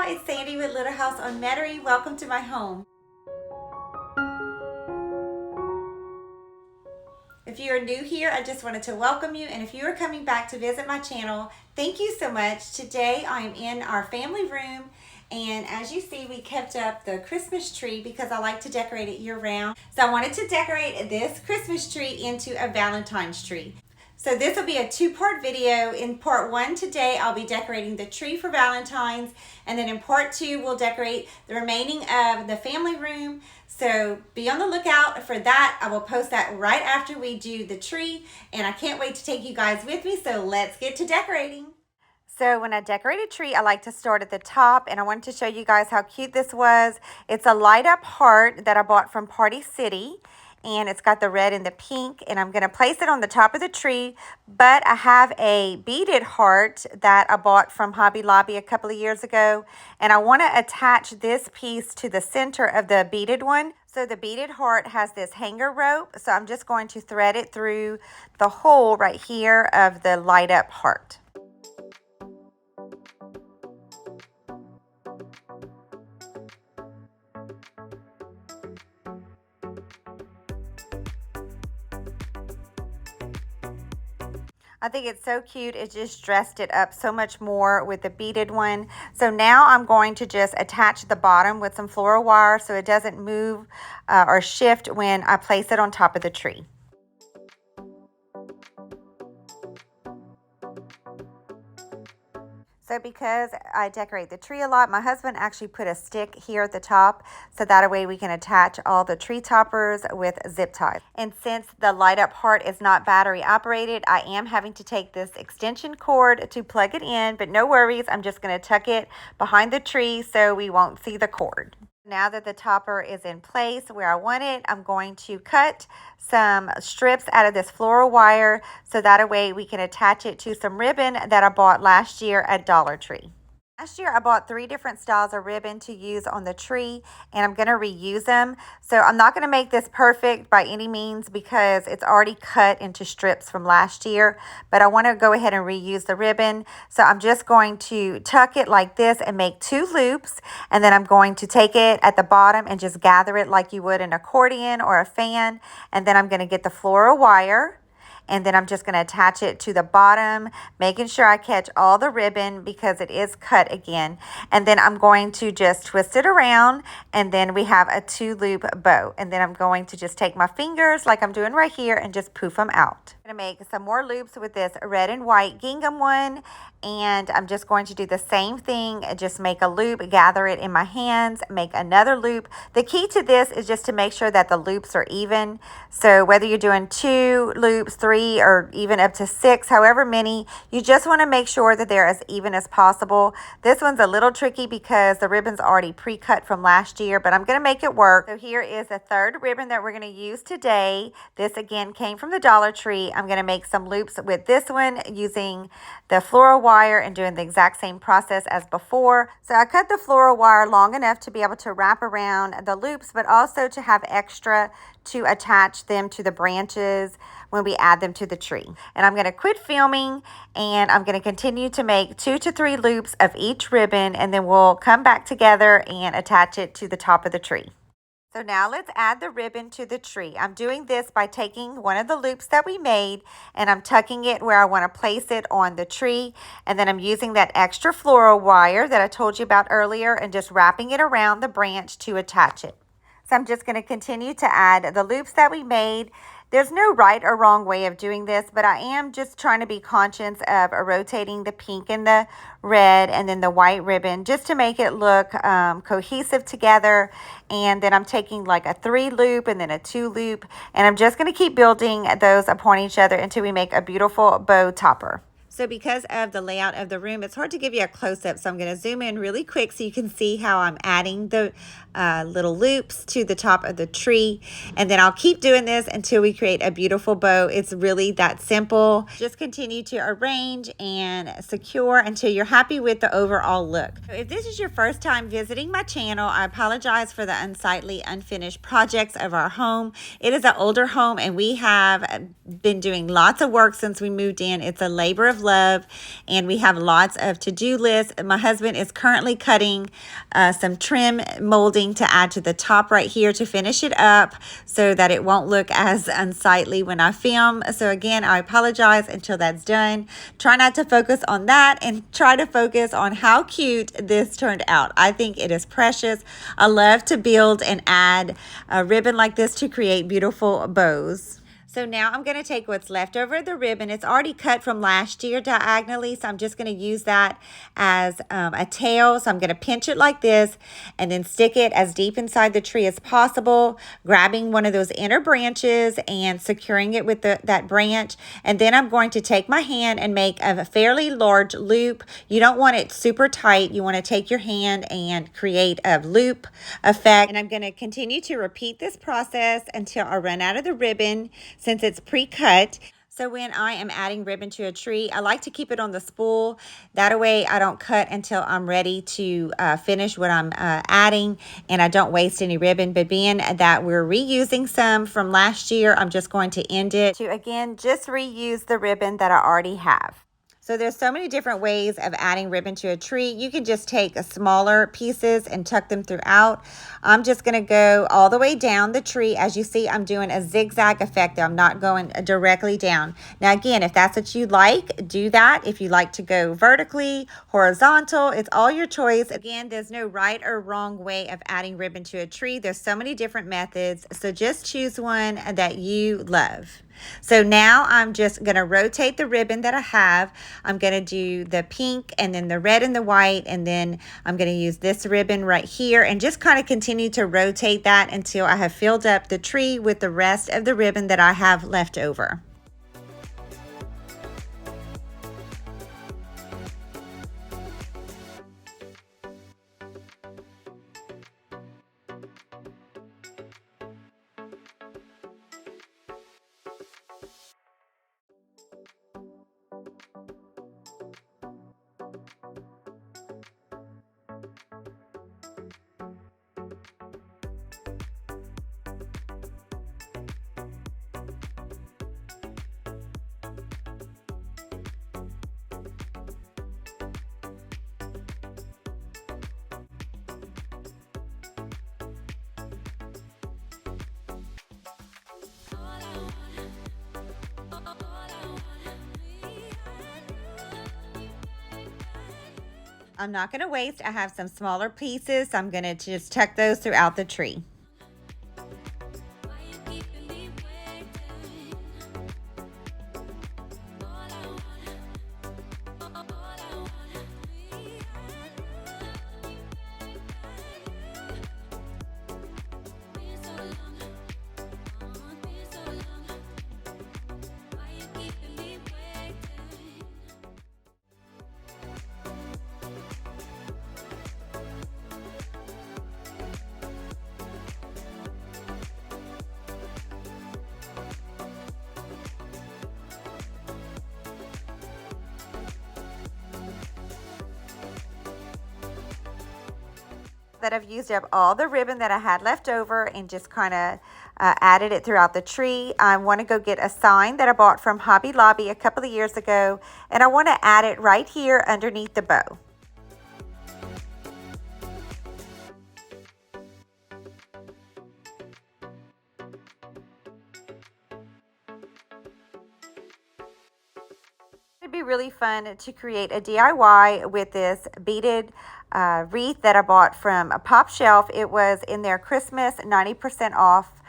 Hi, it's Sandy with Little House on Metairie. Welcome to my home. If you are new here, I just wanted to welcome you, and if you are coming back to visit my channel, thank you so much. Today I am in our family room, and as you see, we kept up the Christmas tree because I like to decorate it year-round. So I wanted to decorate this Christmas tree into a Valentine's tree. So this will be a two-part video. In part one today, I'll be decorating the tree for Valentine's, and then in part two, we'll decorate the remaining of the family room. So be on the lookout for that. I will post that right after we do the tree, and I can't wait to take you guys with me, so let's get to decorating. So when I decorate a tree, I like to start at the top, and I wanted to show you guys how cute this was. It's a light up heart that I bought from Party City, and it's got the red and the pink, and I'm going to place it on the top of the tree. But I have a beaded heart that I bought from Hobby Lobby a couple of years ago, and I want to attach this piece to the center of the beaded one. So the beaded heart has this hanger rope, so I'm just going to thread it through the hole right here of the light up heart. I think it's so cute. It just dressed it up so much more with the beaded one. So now I'm going to just attach the bottom with some floral wire so it doesn't move or shift when I place it on top of the tree. So because I decorate the tree a lot, my husband actually put a stick here at the top, so that way we can attach all the tree toppers with zip ties. And since the light up heart is not battery operated, I am having to take this extension cord to plug it in, but no worries, I'm just going to tuck it behind the tree so we won't see the cord. Now that the topper is in place where I want it, I'm going to cut some strips out of this floral wire so that way we can attach it to some ribbon that I bought last year at Dollar Tree. Last year, I bought 3 different styles of ribbon to use on the tree, and I'm going to reuse them. So I'm not going to make this perfect by any means because it's already cut into strips from last year, but I want to go ahead and reuse the ribbon. So I'm just going to tuck it like this and make 2 loops, and then I'm going to take it at the bottom and just gather it like you would an accordion or a fan, and then I'm going to get the floral wire. And then I'm just going to attach it to the bottom, making sure I catch all the ribbon because it is cut again. And then I'm going to just twist it around, and then we have a 2-loop bow. And then I'm going to just take my fingers like I'm doing right here and just poof them out. I'm going to make some more loops with this red and white gingham one. And I'm just going to do the same thing, just make a loop, gather it in my hands, make another loop. The key to this is just to make sure that the loops are even. So whether you're doing 2 loops, 3, or even up to 6, however many, you just want to make sure that they're as even as possible. This one's a little tricky because the ribbon's already pre-cut from last year, but I'm going to make it work. So here is the 3rd ribbon that we're going to use today. This again came from the Dollar Tree. I'm going to make some loops with this one using the floral wire and doing the exact same process as before. So I cut the floral wire long enough to be able to wrap around the loops, but also to have extra to attach them to the branches when we add them to the tree. And I'm going to quit filming, and I'm going to continue to make 2 to 3 loops of each ribbon, and then we'll come back together and attach it to the top of the tree. So now let's add the ribbon to the tree. I'm doing this by taking one of the loops that we made, and I'm tucking it where I want to place it on the tree. And then I'm using that extra floral wire that I told you about earlier and just wrapping it around the branch to attach it. So I'm just going to continue to add the loops that we made. There's no right or wrong way of doing this, but I am just trying to be conscious of rotating the pink and the red and then the white ribbon just to make it look cohesive together. And then I'm taking like a 3 loop and then a 2 loop, and I'm just going to keep building those upon each other until we make a beautiful bow topper. So because of the layout of the room, it's hard to give you a close-up, so I'm going to zoom in really quick so you can see how I'm adding the little loops to the top of the tree. And then I'll keep doing this until we create a beautiful bow. It's really that simple. Just continue to arrange and secure until you're happy with the overall look. So if this is your first time visiting my channel, I apologize for the unsightly, unfinished projects of our home. It is an older home, and we have been doing lots of work since we moved in. It's a labor of love. love, and we have lots of to-do lists. My husband is currently cutting some trim molding to add to the top right here to finish it up so that it won't look as unsightly when I film. So again, I apologize until that's done. Try not to focus on that and try to focus on how cute this turned out. I think it is precious. I love to build and add a ribbon like this to create beautiful bows. So now I'm going to take what's left over the ribbon. It's already cut from last year diagonally, so I'm just going to use that as a tail. So I'm going to pinch it like this and then stick it as deep inside the tree as possible, grabbing one of those inner branches and securing it with that branch. And then I'm going to take my hand and make a fairly large loop. You don't want it super tight. You want to take your hand and create a loop effect. And I'm going to continue to repeat this process until I run out of the ribbon, since it's pre-cut. So when I am adding ribbon to a tree, I like to keep it on the spool. That way I don't cut until I'm ready to finish what I'm adding, and I don't waste any ribbon. But being that we're reusing some from last year, I'm just going to end it to, again, just reuse the ribbon that I already have. So there's so many different ways of adding ribbon to a tree. You can just take smaller pieces and tuck them throughout. I'm just going to go all the way down the tree. As you see, I'm doing a zigzag effect there. I'm not going directly down. Now again, if that's what you like, do that. If you like to go vertically, horizontal, it's all your choice. Again, there's no right or wrong way of adding ribbon to a tree. There's so many different methods. So just choose one that you love. So now I'm just going to rotate the ribbon that I have. I'm going to do the pink and then the red and the white, and then I'm going to use this ribbon right here and just kind of continue to rotate that until I have filled up the tree with the rest of the ribbon that I have left over. I'm not going to waste. I have some smaller pieces, so I'm going to just tuck those throughout the tree. That I've used up all the ribbon that I had left over and just kind of added it throughout the tree. I want to go get a sign that I bought from Hobby Lobby a couple of years ago, and I want to add it right here underneath the bow. It'd be really fun to create a DIY with this beaded wreath that I bought from a Pop Shelf. It was in their Christmas 90% off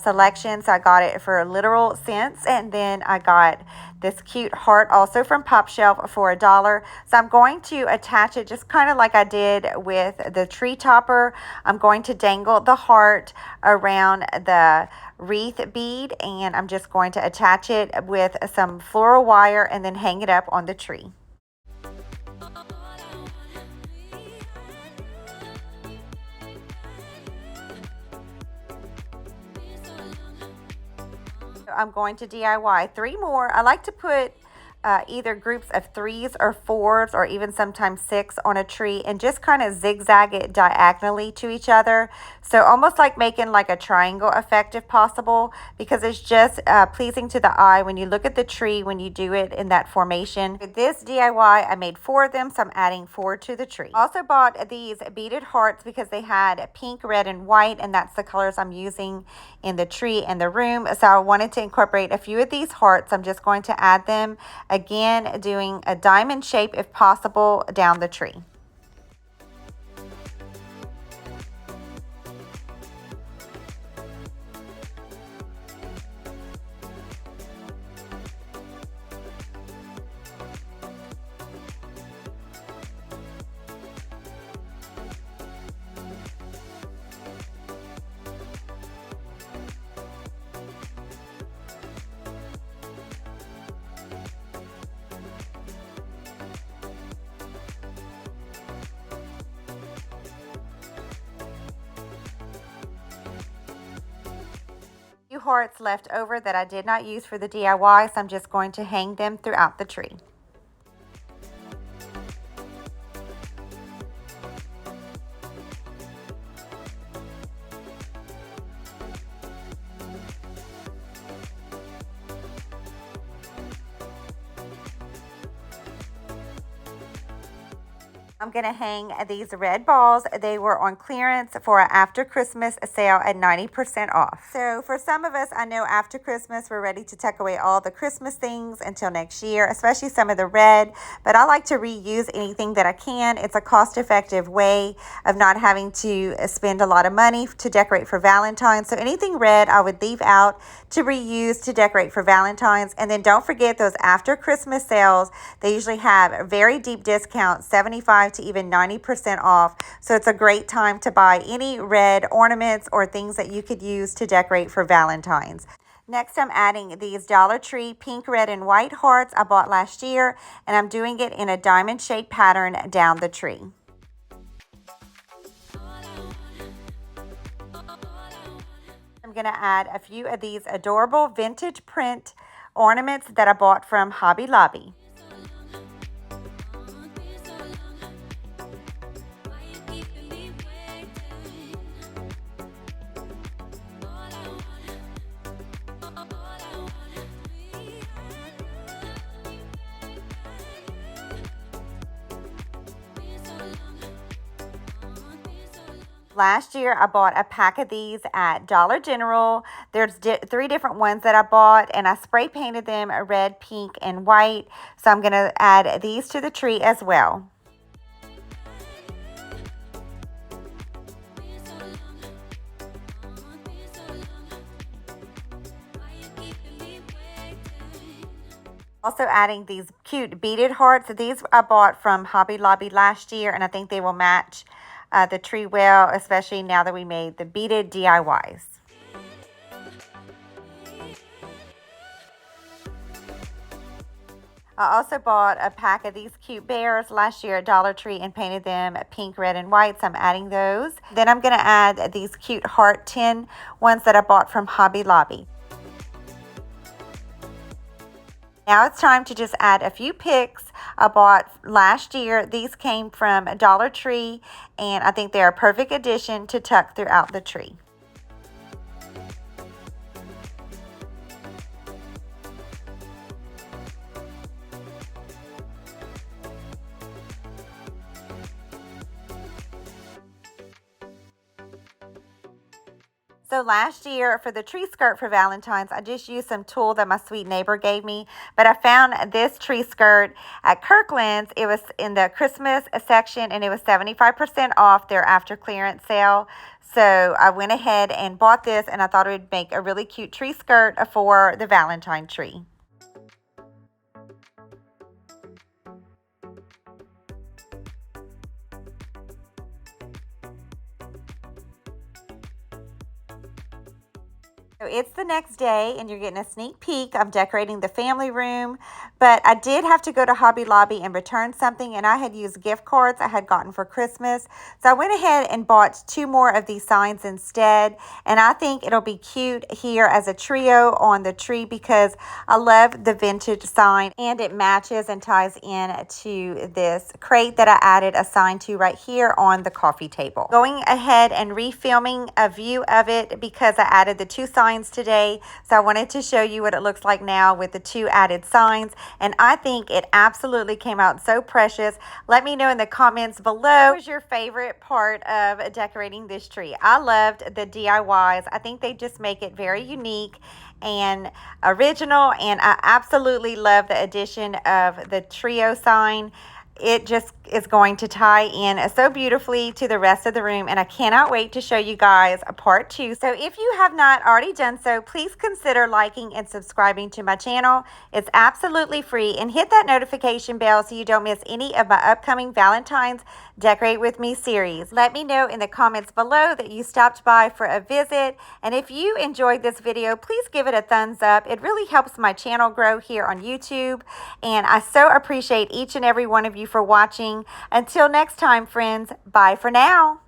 selection, so I got it for literal cents. And then I got this cute heart also from Pop Shelf for $1. So I'm going to attach it just kind of like I did with the tree topper. I'm going to dangle the heart around the wreath bead, and I'm just going to attach it with some floral wire and then hang it up on the tree. I'm going to DIY 3 more. I like to put either groups of 3s or 4s or even sometimes 6 on a tree and just kind of zigzag it diagonally to each other. So almost like making like a triangle effect if possible, because it's just pleasing to the eye when you look at the tree when you do it in that formation. For this DIY, I made 4 of them, so I'm adding 4 to the tree. Also bought these beaded hearts because they had pink, red, and white, and that's the colors I'm using in the tree and the room. So I wanted to incorporate a few of these hearts. I'm just going to add them. Again, doing a diamond shape if possible down the tree. Few hearts left over that I did not use for the DIY, so I'm just going to hang them throughout the tree. I'm going to hang these red balls. They were on clearance for an after Christmas sale at 90% off. So for some of us, I know after Christmas, we're ready to tuck away all the Christmas things until next year, especially some of the red. But I like to reuse anything that I can. It's a cost-effective way of not having to spend a lot of money to decorate for Valentine's. So anything red, I would leave out to reuse to decorate for Valentine's. And then don't forget those after Christmas sales. They usually have very deep discounts, 75 to even 90% off. So it's a great time to buy any red ornaments or things that you could use to decorate for Valentine's. Next, I'm adding these Dollar Tree pink, red, and white hearts I bought last year, and I'm doing it in a diamond-shaped pattern down the tree. I'm going to add a few of these adorable vintage print ornaments that I bought from Hobby Lobby. Last year, I bought a pack of these at Dollar General. There's 3 different ones that I bought, and I spray painted them red, pink, and white. So I'm going to add these to the tree as well. Also adding these cute beaded hearts. These I bought from Hobby Lobby last year, and I think they will match the tree well, especially now that we made the beaded DIYs. I also bought a pack of these cute bears last year at Dollar Tree and painted them pink, red, and white, so I'm adding those. Then I'm going to add these cute heart tin ones that I bought from Hobby Lobby. Now it's time to just add a few picks I bought last year. These came from Dollar Tree, and I think they're a perfect addition to tuck throughout the tree. So last year for the tree skirt for Valentine's, I just used some tulle that my sweet neighbor gave me. But I found this tree skirt at Kirkland's. It was in the Christmas section, and it was 75% off their after clearance sale. So I went ahead and bought this, and I thought it would make a really cute tree skirt for the Valentine tree. So it's the next day, and you're getting a sneak peek. I'm decorating the family room But I did have to go to Hobby Lobby and return something, and I had used gift cards I had gotten for Christmas. So I went ahead and bought 2 more of these signs instead, and I think it'll be cute here as a trio on the tree because I love the vintage sign and it matches and ties in to this crate that I added a sign to right here on the coffee table. Going ahead and refilming a view of it because I added the 2 signs today. So I wanted to show you what it looks like now with the 2 added signs, and I think it absolutely came out so precious. Let me know in the comments below, what was your favorite part of decorating this tree? I loved the DIYs. I think they just make it very unique and original, and I absolutely love the addition of the trio sign. It just is going to tie in so beautifully to the rest of the room, and I cannot wait to show you guys a part 2. So if you have not already done so, please consider liking and subscribing to my channel. It's absolutely free, and hit that notification bell so you don't miss any of my upcoming Valentine's Decorate With Me series. Let me know in the comments below that you stopped by for a visit, and if you enjoyed this video, please give it a thumbs up. It really helps my channel grow here on YouTube, and I so appreciate each and every one of you for watching. Until next time, friends, bye for now.